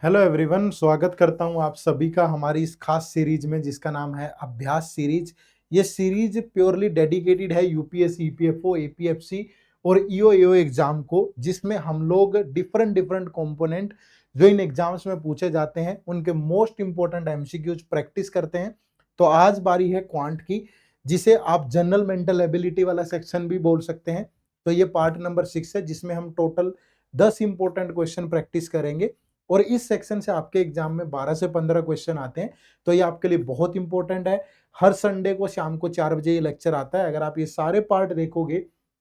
Hello everyone, स्वागत करता हूं आप सभी का हमारी इस खास सीरीज में जिसका नाम है अभ्यास सीरीज। ये सीरीज प्योरली डेडिकेटेड है यूपीएससी, ईपीएफओ, एपीएफसी और ईओ एग्जाम को, जिसमें हम लोग डिफरेंट डिफरेंट कंपोनेंट जो इन एग्जाम्स में पूछे जाते हैं उनके मोस्ट इंपॉर्टेंट एमसीक्यूज प्रैक्टिस करते हैं। तो आज बारी है क्वांट की, जिसे आप जनरल मेंटल एबिलिटी वाला सेक्शन भी बोल सकते हैं। तो ये पार्ट नंबर 6 है, जिसमें हम टोटल 10 इंपॉर्टेंट क्वेश्चन प्रैक्टिस करेंगे और इस सेक्शन से आपके एग्जाम में 12 से 15 क्वेश्चन आते हैं। तो ये आपके लिए बहुत इंपॉर्टेंट है। हर संडे को शाम को 4 बजे ये लेक्चर आता है। अगर आप ये सारे पार्ट देखोगे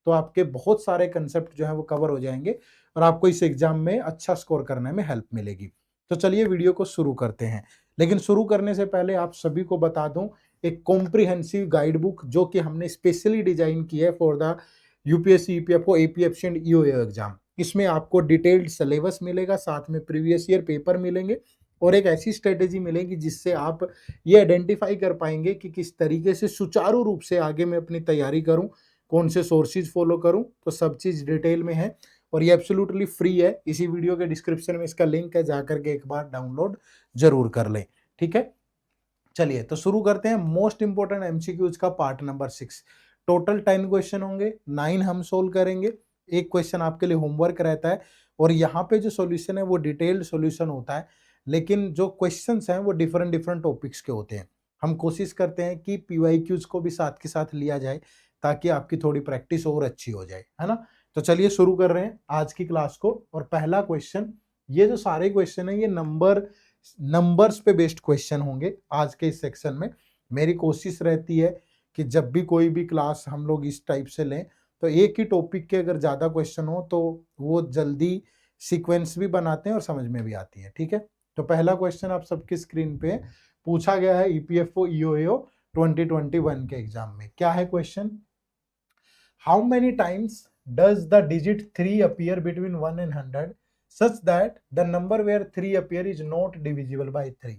तो आपके बहुत सारे कंसेप्ट जो है वो कवर हो जाएंगे और आपको इस एग्जाम में अच्छा स्कोर करने में हेल्प मिलेगी। तो चलिए वीडियो को शुरू करते हैं। लेकिन शुरू करने से पहले आप सभी को बता दूं, एक कॉम्प्रिहेंसिव गाइड बुक जो कि हमने स्पेशली डिजाइन की है for the UPSC, EPFO, APFC and EO exam. इसमें आपको डिटेल्ड सिलेबस मिलेगा, साथ में प्रीवियस ईयर पेपर मिलेंगे और एक ऐसी स्ट्रेटेजी मिलेगी जिससे आप ये आइडेंटिफाई कर पाएंगे कि किस तरीके से सुचारू रूप से आगे मैं अपनी तैयारी करूं, कौन से सोर्सेज फॉलो करूं। तो सब चीज डिटेल में है और ये एब्सोल्युटली फ्री है। इसी वीडियो के डिस्क्रिप्शन में इसका लिंक है, जाकर के एक बार डाउनलोड जरूर कर लें। ठीक है, चलिए तो शुरू करते हैं मोस्ट इंपोर्टेंट एमसीक्यूज का पार्ट नंबर 6। टोटल 10 क्वेश्चन होंगे, 9 हम सोल्व करेंगे। एक क्वेश्चन आपके लिए होमवर्क रहता है और यहाँ पे जो सॉल्यूशन है वो डिटेल्ड सॉल्यूशन होता है, लेकिन जो क्वेश्चंस हैं वो डिफरेंट डिफरेंट टॉपिक्स के होते हैं। हम कोशिश करते हैं कि पीवाईक्यूज को भी साथ के साथ लिया जाए ताकि आपकी थोड़ी प्रैक्टिस और अच्छी हो जाए, है ना। तो चलिए शुरू कर रहे हैं आज की क्लास को। और पहला क्वेश्चन, ये जो सारे क्वेश्चन है ये नंबर्स पे बेस्ड क्वेश्चन होंगे आज के इस सेक्शन में। मेरी कोशिश रहती है कि जब भी कोई भी क्लास हम लोग इस टाइप से लें तो एक ही टॉपिक के अगर ज़्यादा क्वेश्चन हो तो वो जल्दी सीक्वेंस भी बनाते हैं और समझ में भी आती है। ठीक है, तो पहला क्वेश्चन आप सबकी स्क्रीन पे पूछा गया है ईपीएफओ ईओएओ 2021 के एग्जाम में। क्या है question? How many times does the digit 3 appear between 1 and 100 such that the number where 3 appear is not divisible by 3?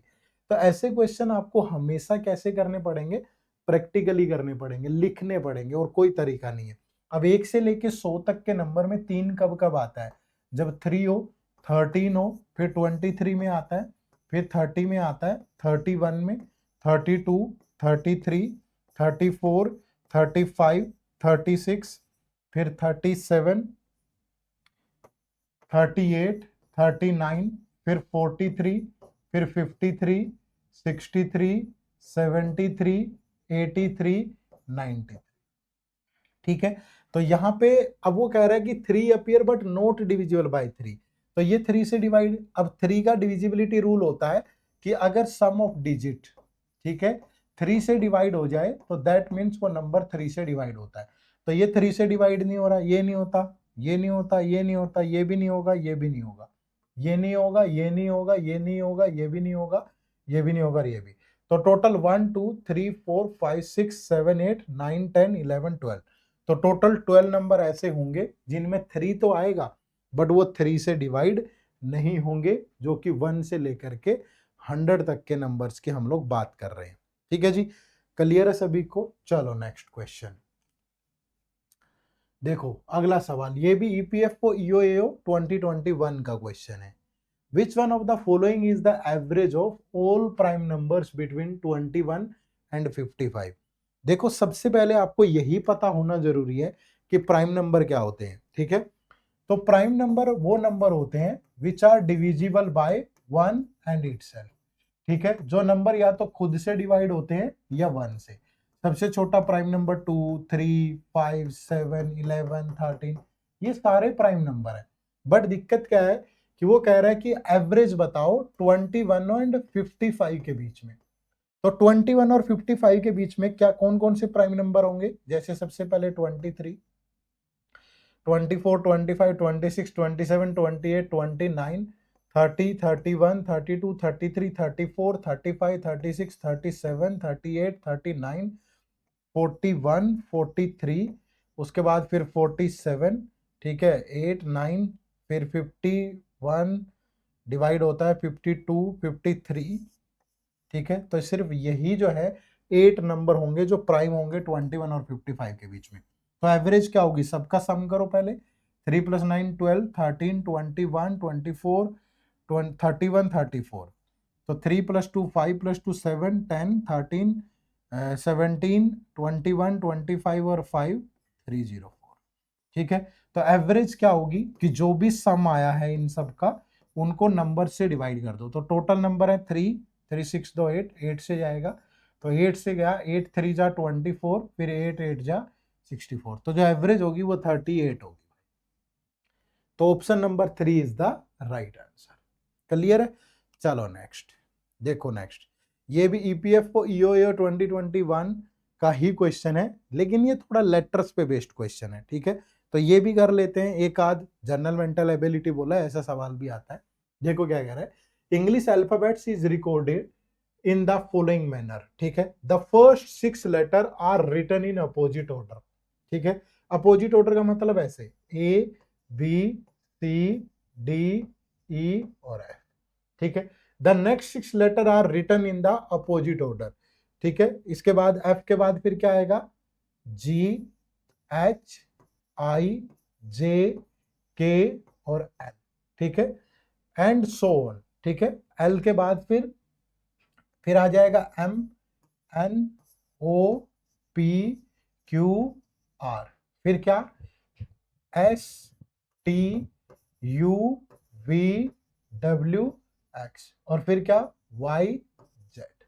तो ऐसे क्वेश्चन आपको हमेशा कैसे करने पड़ेंगे? प्रैक्टिकली करने पड़ेंगे, लिखने पड़ेंगे और कोई तरीका नहीं है। अब 1 से लेके 100 तक के नंबर में 3 कब कब आता है? जब 3 हो, 13 हो, फिर 23 में आता है, फिर 30 में आता है, 31 में, 32, 33, 34, 35, 36, फिर 37, 38, 39, फिर 43, फिर 53, 63, 73, 83, 90। ठीक है, तो यहाँ पे अब वो कह रहा है कि 3 appear but not divisible by 3। तो ये 3 से डिवाइड, अब 3 का डिविजिबिलिटी रूल होता है कि अगर सम ऑफ डिजिट, ठीक है, 3 से डिवाइड हो जाए तो दैट मीन्स वो नंबर 3 से डिवाइड होता है। तो ये 3 से डिवाइड नहीं हो रहा, ये नहीं होता, ये नहीं होता, ये नहीं होता, ये भी नहीं होगा, ये भी नहीं होगा, ये नहीं होगा, ये नहीं होगा, ये नहीं होगा, ये भी नहीं होगा, ये भी नहीं होगा, ये भी। तो टोटल 1 2 3 4 5 6 7 8 9 10 11 12। तो टोटल 12 नंबर ऐसे होंगे जिनमें 3 तो आएगा बट वो 3 से डिवाइड नहीं होंगे, जो कि 1 से लेकर के 100 तक के नंबर्स की हम लोग बात कर रहे हैं। ठीक है जी, क्लियर है सभी को? चलो नेक्स्ट क्वेश्चन देखो। अगला सवाल ये भी ईपीएफओ ईओएओ 2021 का क्वेश्चन है। Which one of the following is the average of all prime numbers between 21 and 55? देखो, सबसे पहले आपको यही पता होना जरूरी है कि प्राइम नंबर क्या होते हैं। ठीक है, तो प्राइम नंबर वो नंबर होते हैं which are divisible by 1 and itself. ठीक है, जो नंबर या तो खुद से डिवाइड होते हैं या 1 से। सबसे छोटा प्राइम नंबर 2, 3, 5, 7, 11, 13, ये सारे प्राइम नंबर है। बट दिक्कत क्या है कि वो कह रहा है कि एवरेज बताओ 21 एंड 55 के बीच में। तो 21 और 55 के बीच में क्या कौन कौन से प्राइम नंबर होंगे? जैसे सबसे पहले 23, 24, 25, 26, 27, 28, 29, 30, 31, 32, 33, 34, 35, 36, 37, 38, 39, 41, 43, उसके बाद फिर 47, ठीक है, 8, 9, फिर 51 डिवाइड होता है 52, 53। ठीक है, तो सिर्फ यही जो है 8 नंबर होंगे जो प्राइम होंगे 21 और 55 के बीच में। तो एवरेज क्या होगी? सबका सम करो पहले। 3 + 9 12, 13, 21, 24, 31 34, तो 3 + 2 5 + 2 7 10 13 17 21 25 और 5 304। ठीक है, तो एवरेज क्या होगी कि जो भी सम आया है इन सब का उनको नंबर से डिवाइड कर दो। तो टोटल नंबर है 3 3 6 2 8, 8 से जाएगा, तो 8 से गया, 8 3 जा 24, फिर 8 8 जा 64, तो जो एवरेज होगी वो 38 होगी। तो option number 3 is the right answer. Clear है? चलो नेक्स्ट देखो। नेक्स्ट ये भी ईपीएफओ ईओएओ 2021 का ही क्वेश्चन है, लेकिन ये थोड़ा लेटर्स पे बेस्ड क्वेश्चन है। ठीक है, तो ये भी कर लेते हैं। एक आध जनरल मेंटल एबिलिटी बोला है, ऐसा सवाल भी आता है। देखो क्या कह रहा है, English alphabets is recorded in the following manner. ठीक है, the first 6 letter are written in opposite order. ठीक है, अपोजिट ऑर्डर का मतलब ऐसे A B C D E और एफ। ठीक है, the next 6 letter are written in the opposite order. ठीक है, इसके बाद एफ के बाद फिर क्या आएगा, जी एच आई जे के और एल। ठीक है, एंड सो ऑन। ठीक है, एल के बाद फिर आ जाएगा M N O P Q R, फिर क्या S T U V W X, और फिर क्या वाई जेड।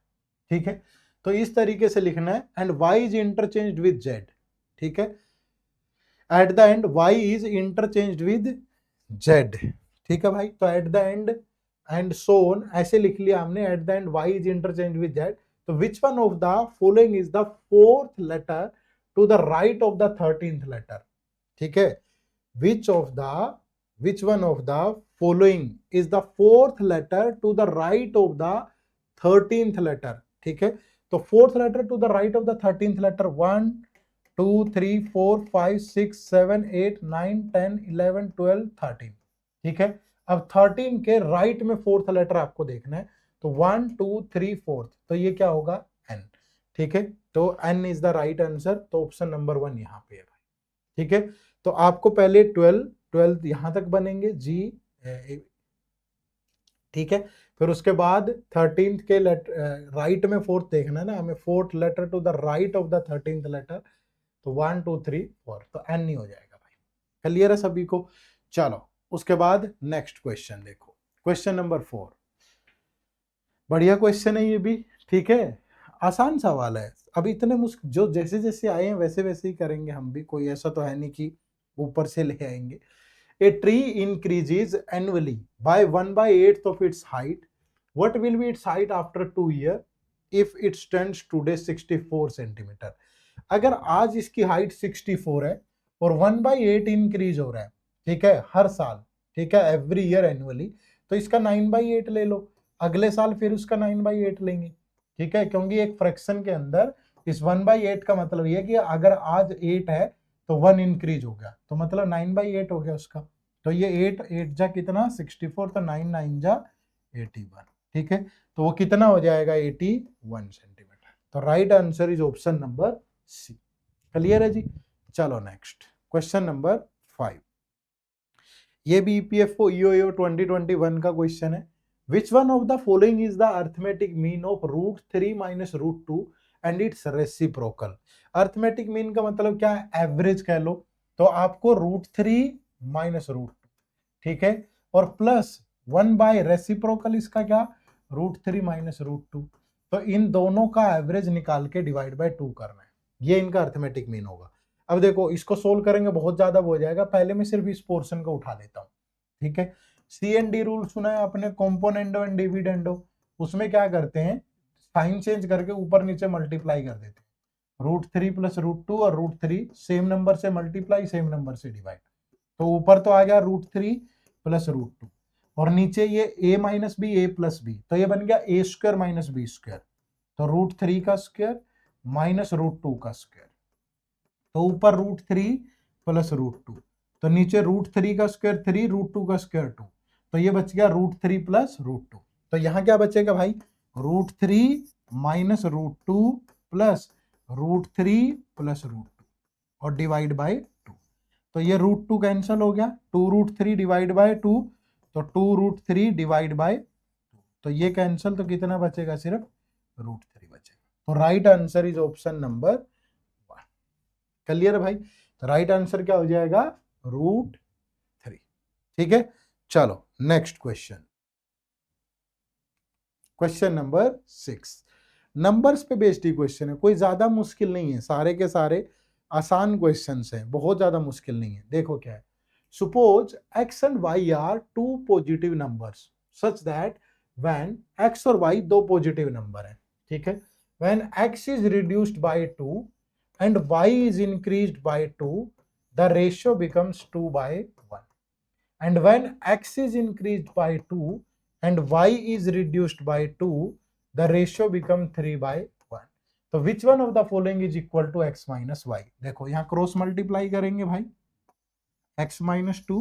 ठीक है, तो इस तरीके से लिखना है। And Y is interchanged with Z. ठीक है, at the end Y is interchanged with Z. ठीक है भाई, तो at the end so on ऐसे लिख लिया हमने। At the end Y is interchanged with Z, तो which one of the following is the fourth letter to the right of the 13th letter. ठीक है, which one of the following is the fourth letter to the right of the 13th letter। ठीक है, तो fourth letter to the right of the 13th letter 1 2 3 4 5 6 7 8 9 10 11 12 13। ठीक है, अब 13 के right में फोर्थ लेटर आपको देखना है, तो 1 2 3 4, तो ये क्या होगा n। ठीक है, तो n is the right answer, तो ऑप्शन नंबर 1 यहाँ पे है भाई। ठीक है, तो आपको पहले 12 यहां तक बनेंगे जी। ठीक है, फिर उसके बाद 13th के राइट में फोर्थ देखना है ना हमें, fourth letter to the right of the 13th letter, तो 1 2 3 4, तो एन नहीं हो जाएगा भाई। क्लियर है सभी को? चलो उसके बाद नेक्स्ट क्वेश्चन देखो, क्वेश्चन नंबर 4। बढ़िया क्वेश्चन है ये भी। ठीक है, आसान सवाल है। अब इतने मुश्किल जो जैसे जैसे आए हैं वैसे वैसे ही करेंगे हम भी, कोई ऐसा तो है नहीं कि ऊपर से ले आएंगे। A tree increases annually by 1/8 of its height. What will be its height after 2 years if it stands today 64 centimetre? अगर आज इसकी हाइट 64 है और 1/8 इंक्रीज हो रहा है, ठीक है, हर साल, ठीक है, एवरी ईयर एनुअली, तो इसका 9/8 ले लो, अगले साल फिर उसका 9/8 लेंगे। ठीक है, क्योंकि एक फ्रैक्शन के अंदर इस 1/8 का मतलब ये है कि अगर आज 8 है तो 1 इंक्रीज हो गया, तो मतलब 9/8 हो गया उसका। तो ये 8 8 जा कितना 64, तो 9 9 जा 81। ठीक है, तो वो कितना हो जाएगा 81 सेंटीमीटर। तो right answer is option number C. Clear है जी? चलो नेक्स्ट क्वेश्चन नंबर 5। ये भी ईपीएफओ ईओएओ 2021 का क्वेश्चन है। विच one of the following is the arithmetic mean of √3 minus √2 and it's reciprocal? Arithmetic mean का मतलब क्या है? एवरेज कह लो। तो आपको √3 माइनस √2, ठीक है, और प्लस 1 बाय रेसिप्रोकल इसका क्या, √3 माइनस √2। तो इन दोनों का एवरेज निकाल के डिवाइड बाय 2 करना है, ये इनका अर्थमेटिक मीन होगा। अब देखो इसको सोल्व करेंगे बहुत ज्यादा हो जाएगा, पहले मैं सिर्फ इस पोर्शन को उठा लेता हूँ। ठीक है, CND रूल सुना है आपने, कॉम्पोनेंडो एंड डिविडेंडो। उसमें क्या करते हैं, साइन चेंज करके ऊपर नीचे मल्टीप्लाई कर देते हैं। √3 प्लस √2 और √3 सेम नंबर से मल्टीप्लाई, सेम नंबर से डिवाइड। तो ऊपर तो आ गया √3 प्लस √2 और नीचे ये a minus B A plus B, तो ये बन गया a² माइनस बी स्क्वायर। तो √3 का स्क्वायर माइनस √2 का स्क्वायर, तो ऊपर √3 प्लस √2, तो नीचे √3 का स्क्वायर 3, √2 का स्क्वायर 2, तो ये बच गया √3 प्लस √2। तो यहाँ क्या बचेगा भाई, √3 माइनस √2 प्लस √3 प्लस √2 और डिवाइड बाय 2। तो ये √2 कैंसिल हो गया, 2 √3 डिवाइड बाय 2, तो 2√3 डिवाइड बाय, तो ये कैंसिल, तो कितना बचेगा, सिर्फ √3 बचेगा। तो right answer is option number 1। Clear है भाई? तो राइट आंसर क्या हो जाएगा, √3। ठीक है, चलो next question, question number 6। Numbers पे बेस्ड ही क्वेश्चन है, कोई ज्यादा मुश्किल नहीं है, सारे के सारे आसान क्वेश्चंस हैं, बहुत ज्यादा मुश्किल नहीं है। देखो क्या है, suppose x and y are two positive numbers such that when x और y दो पॉजिटिव नंबर है, ठीक है, when x is reduced by 2 and y is increased by 2 the ratio becomes 2/1, and when x is increased by 2 and y is reduced by 2 the ratio become 3/1। तो which one of the following is equal to x minus y? देखो यहाँ cross multiply करेंगे भाई, x minus 2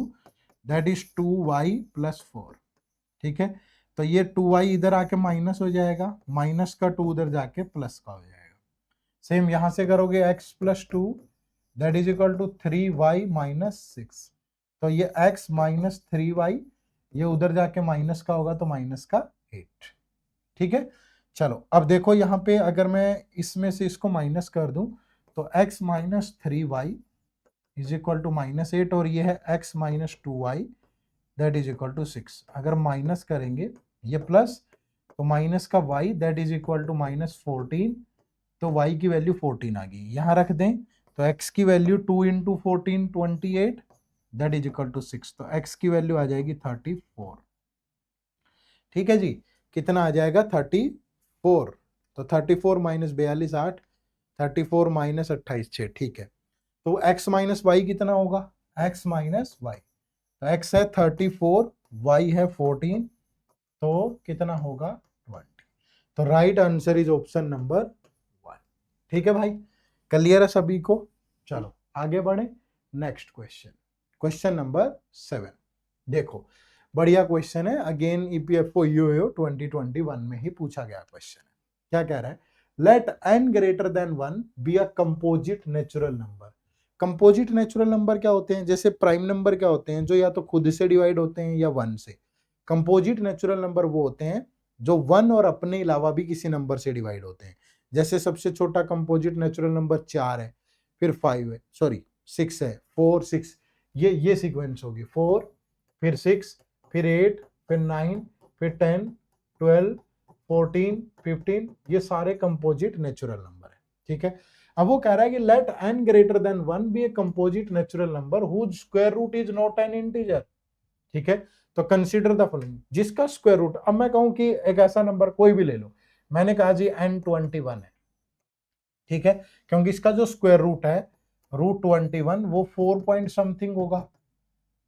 that is 2y plus 4, ठीक है, तो ये 2y इधर आके माइनस हो जाएगा, माइनस का 2 उधर जाके प्लस का हो जाएगा। सेम यहां से करोगे x plus 2 that is equal to 3y minus 6, तो ये x माइनस 3y, ये उधर जाके माइनस का होगा तो माइनस का 8। ठीक है, चलो अब देखो यहाँ पे अगर मैं इसमें से इसको माइनस कर दूं तो x minus 3y is equal to minus 8, और ये है x minus 2y that is equal to 6। अगर माइनस करेंगे ये प्लस, तो माइनस का y that is equal to minus 14, तो y की वैल्यू 14 आ गई, यहाँ रख दें तो x की value 2 into 14 28 that is equal to 6, तो x की वैल्यू आ जाएगी 34। ठीक है जी, कितना आ जाएगा 34, तो 34 माइनस 42 8, 34 माइनस 28 6, ठीक है, तो x माइनस वाई कितना होगा, x माइनस वाई, तो x है 34, y है 14, तो कितना होगा 20। तो right answer is option number 1। ठीक है भाई, क्लियर है सभी को? चलो आगे बढ़े, नेक्स्ट क्वेश्चन, क्वेश्चन नंबर 7। देखो बढ़िया क्वेश्चन है, अगेन ईपीएफओ यूएओ 2021 में ही पूछा गया क्वेश्चन है। क्या कह रहा है, let n greater than 1 be a composite natural number. Composite natural number क्या होते हैं, जैसे प्राइम नंबर क्या होते हैं, जो या तो खुद से डिवाइड होते हैं या 1 से। कंपोजिट नेचुरल नंबर वो होते हैं जो 1 और अपने अलावा भी किसी नंबर से डिवाइड होते हैं। जैसे सबसे छोटा कंपोजिट नेचुरल नंबर 4 है, फिर 5 है, सॉरी 6 है, 4 6, ये सीक्वेंस होगी, 4 फिर 6 फिर 8 फिर 9 फिर 10 12 14 15, ये सारे कंपोजिट नेचुरल नंबर है। ठीक है, अब वो कह रहा है कि let n greater than 1 be a composite natural number whose square root is not an integer. ठीक है, तो कंसीडर द फॉलोइंग, जिसका स्क्वायर रूट, अब मैं कहूं कि एक ऐसा नंबर कोई भी ले लो, मैंने कहा जी n21 है, ठीक है, क्योंकि इसका जो स्क्वायर रूट है √21 वो 4 पॉइंट समथिंग होगा।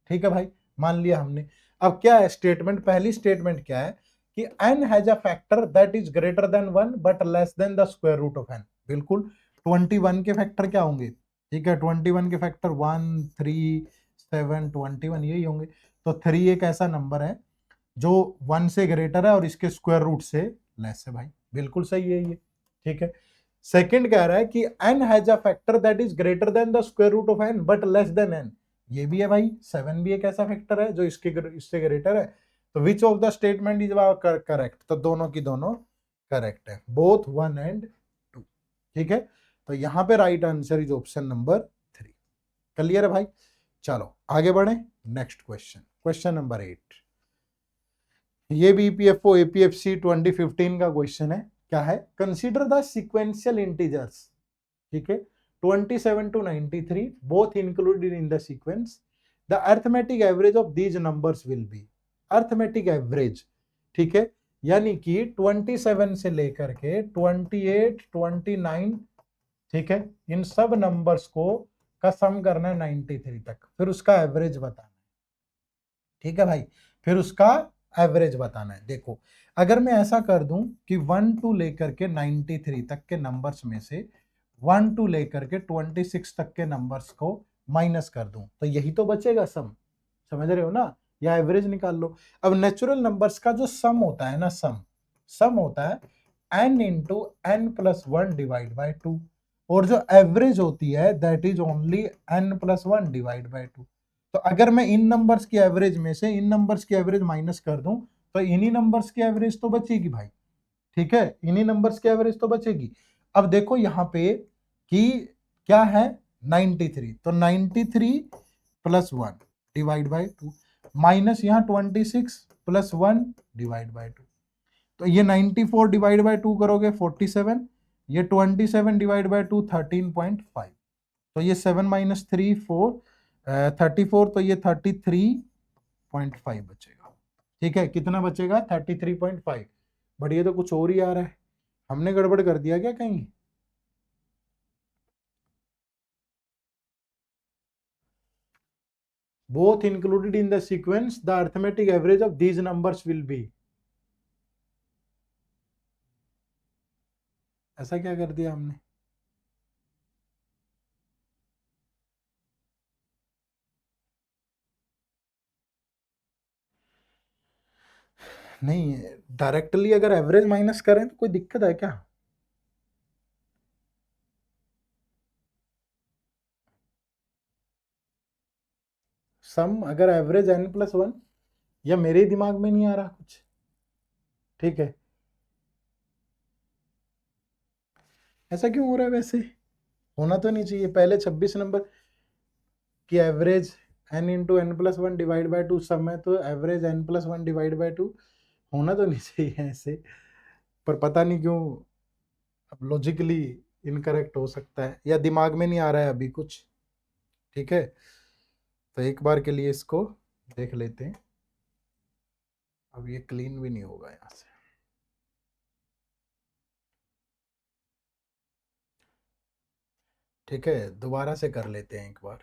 ठीक है भाई, मान लिया हमने। अब क्या है स्टेटमेंट, पहली स्टेटमेंट क्या है कि n has a factor that is greater than 1 but less than the square root of n। बिल्कुल 21 के फैक्टर क्या होंगे, ठीक है, 21 के फैक्टर 1 3 7 21 यही होंगे। तो 3 एक ऐसा नंबर है जो 1 से ग्रेटर है और इसके स्क्वायर रूट से लेस है भाई, बिल्कुल सही है ये। ठीक है, सेकंड कह रहा है कि n has a factor that is greater than the square root of n but less than n, ये भी है भाई। 7 भी एक ऐसा फैक्टर है जो इससे ग्रेटर है। तो which of the statement is correct, तो दोनों की दोनों करेक्ट है, बोथ 1 एंड 2। ठीक है, तो यहां पे right answer is option number 3। Clear है भाई? चलो आगे बढ़े, नेक्स्ट क्वेश्चन, क्वेश्चन नंबर 8। ये भी ईपीएफओ एपीएफसी 2015 का क्वेश्चन है। क्या है, कंसीडर द सीक्वेंशियल इंटीजर्स, ठीक है, 27 to 93 both included in the sequence. The arithmetic average of these numbers will be, arithmetic average, ठीक है, यानी कि 27 से लेकर के 28 29, ठीक है, इन सब नंबर्स को का सम करना है 93 तक, फिर उसका एवरेज बताना है। ठीक है भाई, फिर उसका एवरेज बताना है। देखो अगर मैं ऐसा कर दूं कि 1 to लेकर के 93 तक के नंबर्स में से 1 to लेकर के 26 तक के नंबर्स को माइनस कर दूं, तो यही तो बचेगा सम, समझ रहे हो ना, या एवरेज निकाल लो। अब नेचुरल नंबर्स का जो सम होता है ना, सम होता है n into n plus 1 divide by 2, और जो एवरेज होती है that is only n plus 1 divide by 2। तो अगर मैं इन नंबर्स की एवरेज में से इन नंबर्स की एवरेज माइनस कर दूं तो इन्हीं नंबर्स की एवरेज तो बचेगी भाई, ठीक है, इन्हीं नंबर्स की एवरेज तो बचेगी। अब देखो यहाँ पे कि क्या है 93, तो 93 प्लस 1 डिवाइड बाई 2 माइनस यहाँ 26 प्लस 1 डिवाइड बाई 2, तो ये 94 डिवाइड बाई 2 करोगे 47, ये 27 डिवाइड बाई 2 13.5, तो ये 7 माइनस 3 4 34, तो ये 33.5 बचेगा, ठीक है, कितना बचेगा 33.5। बट ये तो कुछ और ही आ रहा है, हमने गड़बड़ कर दिया क्या कहीं? Both included in the sequence, the arithmetic average of these numbers will be, ऐसा क्या कर दिया हमने? नहीं, डायरेक्टली अगर एवरेज माइनस करें तो कोई दिक्कत है क्या? सम अगर एवरेज n+1, या मेरे दिमाग में नहीं आ रहा कुछ, ठीक है, ऐसा क्यों हो रहा है? वैसे होना तो नहीं चाहिए, पहले 26 नंबर की average n into n+1 divide by 2 सम है, तो एवरेज n+1 डिवाइड बाई 2 होना तो नहीं चाहिए ऐसे, पर पता नहीं क्यों अब लॉजिकली इनकरेक्ट हो सकता है, या दिमाग में नहीं आ रहा है अभी कुछ, ठीक है, तो एक बार के लिए इसको देख लेते हैं। अब ये क्लीन भी नहीं होगा यहाँ से, ठीक है, दोबारा से कर लेते हैं एक बार।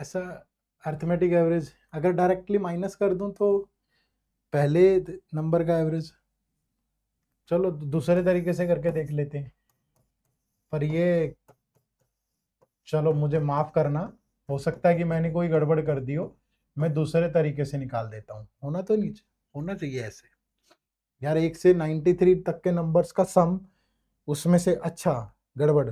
ऐसा अर्थमेटिक एवरेज अगर डायरेक्टली माइनस कर दूं तो पहले नंबर का एवरेज, चलो दूसरे तरीके से करके देख लेते हैं, पर ये चलो मुझे माफ करना, हो सकता है कि मैंने कोई गड़बड़ कर दी हो, मैं दूसरे तरीके से निकाल देता हूँ। होना तो नहीं होना चाहिए ऐसे यार, 1 से 93 तक के नंबर्स का सम, उसमें से अच्छा गड़बड़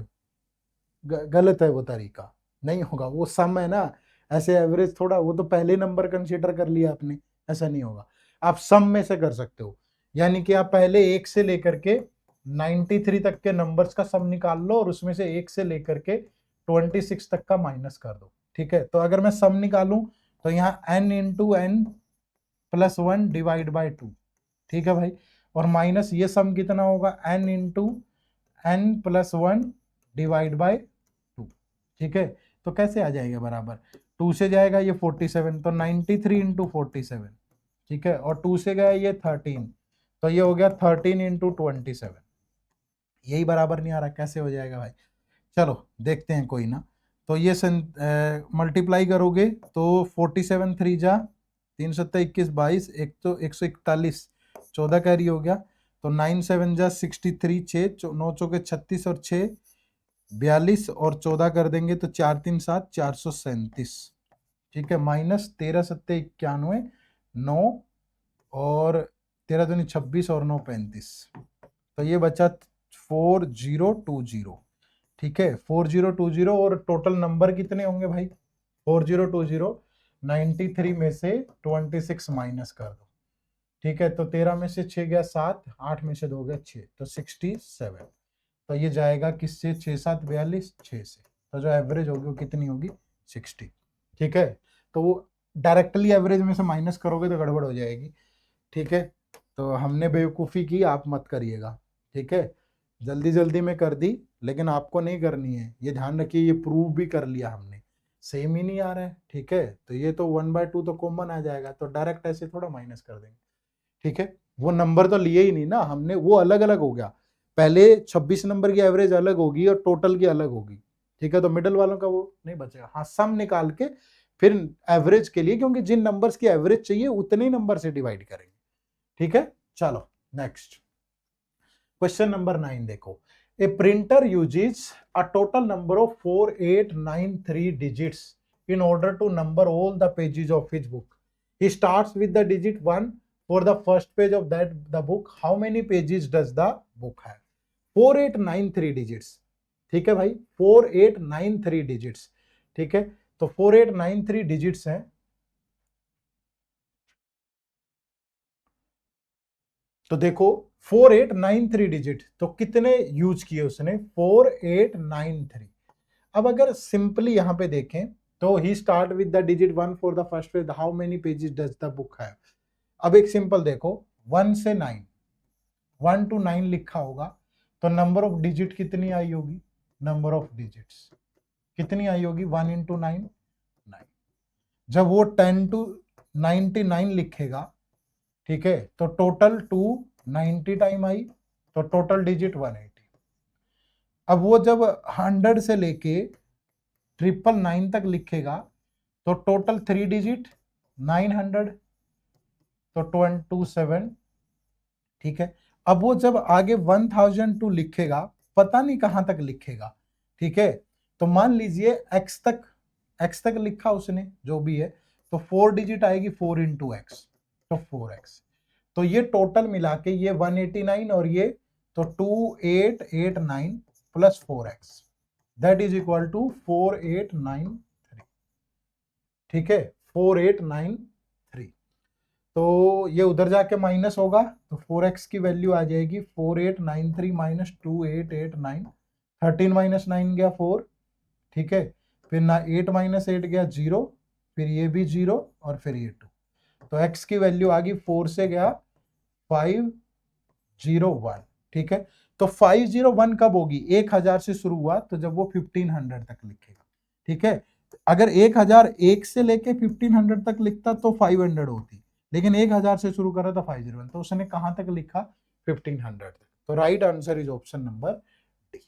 गलत है वो तरीका, नहीं होगा, वो सम है ना, ऐसे एवरेज थोड़ा, वो तो पहले नंबर कंसीडर कर लिया आपने, ऐसा नहीं होगा। आप सम में से कर सकते हो, यानी कि आप पहले 1 से लेकर के 93 तक के नंबर्स का सम निकाल लो और उसमें से 1 से लेकर के 26 तक का माइनस कर दो, ठीक है। तो अगर मैं सम निकालूं तो यहाँ n into N plus 1 divide by 2, ठीक है भाई, और माइनस ये सम कितना होगा n into N plus 1 divide by 2, ठीक है, तो कैसे आ जाएगा बराबर, 2 से जाएगा ये 47, तो 93 इंटू 47, ठीक है, और 2 से गया ये 13, तो ये हो गया 13 इंटू 27, यही बराबर नहीं आ रहा, कैसे हो जाएगा भाई? चलो देखते हैं, कोई ना, तो ये मल्टीप्लाई करोगे तो 47 3 जा 3 सत्ता 21 22, एक तो 141, 14 कैरी हो गया, तो 9 7 जा 63, 6 9 चौके 36 और 6 42, और 14 कर देंगे तो 4 3 7 437, ठीक है, माइनस 13 सत्ते 91 9, और 13 दूनी 26 और 9 35, तो ये बचा 4020, ठीक है, 4020, और टोटल नंबर कितने होंगे भाई 4020, 93 में से 26 माइनस कर दो, ठीक है, तो 13 में से 6 गया 7, 8 में से 2 गया 6, तो 67, तो ये जाएगा किससे, 6 7 42, 6 से, तो जो एवरेज होगी वो कितनी होगी 60, ठीक है, तो वो डायरेक्टली एवरेज में से माइनस करोगे तो गड़बड़ हो जाएगी, ठीक है, तो हमने बेवकूफ़ी की, आप मत करिएगा, ठीक है, जल्दी जल्दी में कर दी, लेकिन आपको नहीं करनी है, ये ध्यान रखिए, ये प्रूव भी कर लिया हमने, सेम ही नहीं आ रहा है, ठीक है, तो ये तो 1/2 तो कॉमन आ जाएगा, तो डायरेक्ट ऐसे थोड़ा माइनस कर देंगे, ठीक है, वो नंबर तो लिए ही नहीं ना हमने, वो अलग अलग हो गया, पहले 26 नंबर की एवरेज अलग होगी और टोटल की अलग होगी, ठीक है, तो मिडल वालों का वो नहीं बचेगा, हाँ सम निकाल के फिर एवरेज के लिए, क्योंकि जिन नंबर्स की एवरेज चाहिए उतने ही नंबर से डिवाइड करेंगे, ठीक है। चलो नेक्स्ट क्वेश्चन नंबर 9 देखो, A printer uses a total number of 4893 digits in order to number all the pages of his book. He starts with the digit 1 for the first page of the book. How many pages does the book have? 4893 digits, ठीक है भाई, 4893 digits, ठीक है, तो 4893 digits हैं। तो देखो 4893 digit, तो कितने यूज किए उसने? 4893। अब अगर सिंपली यहां पे देखें तो ही start with the digit 1 for the first page, how many pages does the book have? अब एक सिंपल देखो, 1 से 9, 1 to 9 लिखा होगा, तो नंबर ऑफ डिजिट कितनी आई होगी? नंबर ऑफ डिजिट्स कितनी आई होगी? 1 into 9, 9। जब वो 10 to 99 लिखेगा, ठीक है, तो टोटल 290 टाइम आई, तो टोटल डिजिट 180। अब वो जब 100 से लेके 999 तक लिखेगा, तो टोटल 3 डिजिट 900, तो 227, ठीक है। अब वो जब आगे 1002 लिखेगा, पता नहीं कहां तक लिखेगा, ठीक है, तो मान लीजिए x तक लिखा उसने जो भी है, तो 4 डिजिट आएगी, 4 into x, तो 4x। तो ये टोटल मिला के ये 189 और ये, तो 2889 plus 4x, that is equal to 4893, ठीक है, 4893। तो ये उधर जाके माइनस होगा, तो 4x की वैल्यू आ जाएगी 4893 माइनस 2889, 13 माइनस 9 गया 4, ठीक है, फिर ना 8 माइनस 8 गया 0, फिर ये भी 0 और फिर ये 2, तो x की वैल्यू आ गई 4 से गया 501, ठीक है। तो 501 कब होगी? 1000 से शुरू हुआ, तो जब वो 1500 तक लिखेगा, ठीक है। अगर 1001 से लेके 1500 तक लिखता तो 500 होती, लेकिन 1000 से शुरू करा था 501, तो उसने कहां तक लिखा? 1500 तक। तो right answer is option number D.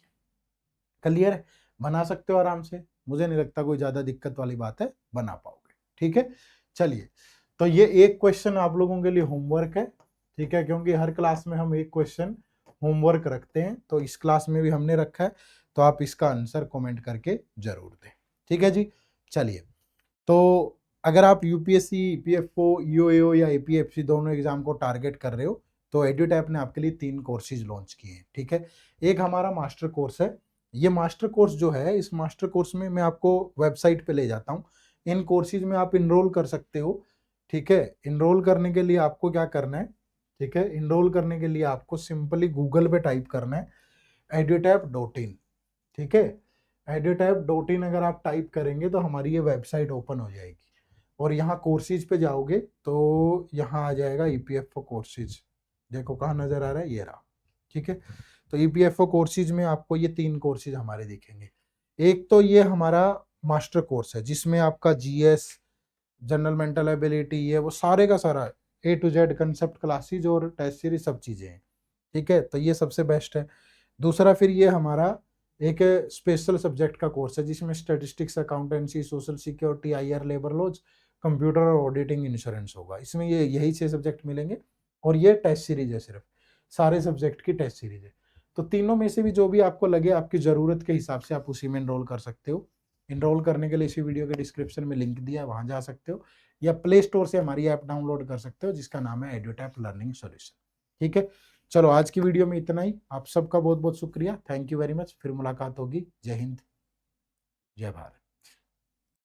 Clear है? बना सकते हो आराम से, मुझे नहीं लगता कोई ज्यादा दिक्कत वाली बात है, बना पाओगे, ठीक है। चलिए, तो ये एक क्वेश्चन आप लोगों के लिए होमवर्क है, ठीक है, क्योंकि हर क्लास में हम एक क्वेश्चन होमवर्क रखते हैं, तो इस क्लास में भी हमने रखा है, तो आप इसका आंसर कमेंट करके जरूर दें, ठीक है जी। चलिए, तो अगर आप यूपीएससी, ईपीएफओ, ईओएओ या एपीएफसी दोनों एग्जाम को टारगेट कर रहे हो, तो एड्यूटैप ने आपके लिए 3 कोर्सेज लॉन्च किए हैं, ठीक है। एक हमारा मास्टर कोर्स है, ये मास्टर कोर्स जो है, इस मास्टर कोर्स में मैं आपको वेबसाइट पे ले जाता हूँ, इन कोर्सेज में आप इनरोल कर सकते हो, ठीक है। इनरोल करने के लिए आपको क्या करना है, ठीक है, इनरोल करने के लिए आपको सिंपली गूगल पे टाइप करना है edutap.in, ठीक है। edutap.in अगर आप टाइप करेंगे तो हमारी ये वेबसाइट ओपन हो जाएगी, और यहाँ कोर्सेज पे जाओगे तो यहाँ आ जाएगा ईपीएफओ कोर्सेज, देखो कहाँ नजर आ रहा है, ये रहा, ठीक है। तो ईपीएफओ कोर्सेज में आपको ये 3 कोर्सेज हमारे दिखेंगे। एक तो ये हमारा मास्टर कोर्स है, जिसमें आपका जीएस, जनरल मेंटल एबिलिटी, ये वो सारे का सारा A to Z concept classes और टेस्ट सीरीज सब चीजें हैं, ठीक है, तो ये सबसे बेस्ट है। दूसरा फिर ये हमारा एक स्पेशल सब्जेक्ट का कोर्स है, जिसमें statistics, accountancy, social security, IR, labour laws, computer और ऑडिटिंग, इंश्योरेंस होगा। इसमें ये यही 6 सब्जेक्ट मिलेंगे, और ये टेस्ट सीरीज है, सिर्फ सारे सब्जेक्ट की टेस्ट सीरीज है। तो तीनों में से भी जो भी आपको लगे आपकी ज़रूरत के हिसाब से आप उसी में एनरोल कर सकते हो। इनरोल करने के लिए इसी वीडियो के डिस्क्रिप्शन में लिंक दिया है, वहां जा सकते हो, या प्ले स्टोर से हमारी ऐप डाउनलोड कर सकते हो, जिसका नाम है एड्यूटैप लर्निंग सॉल्यूशन, ठीक है। चलो, आज की वीडियो में इतना ही, आप सबका बहुत बहुत शुक्रिया, थैंक यू वेरी मच। फिर मुलाकात होगी। जय हिंद, जय भारत।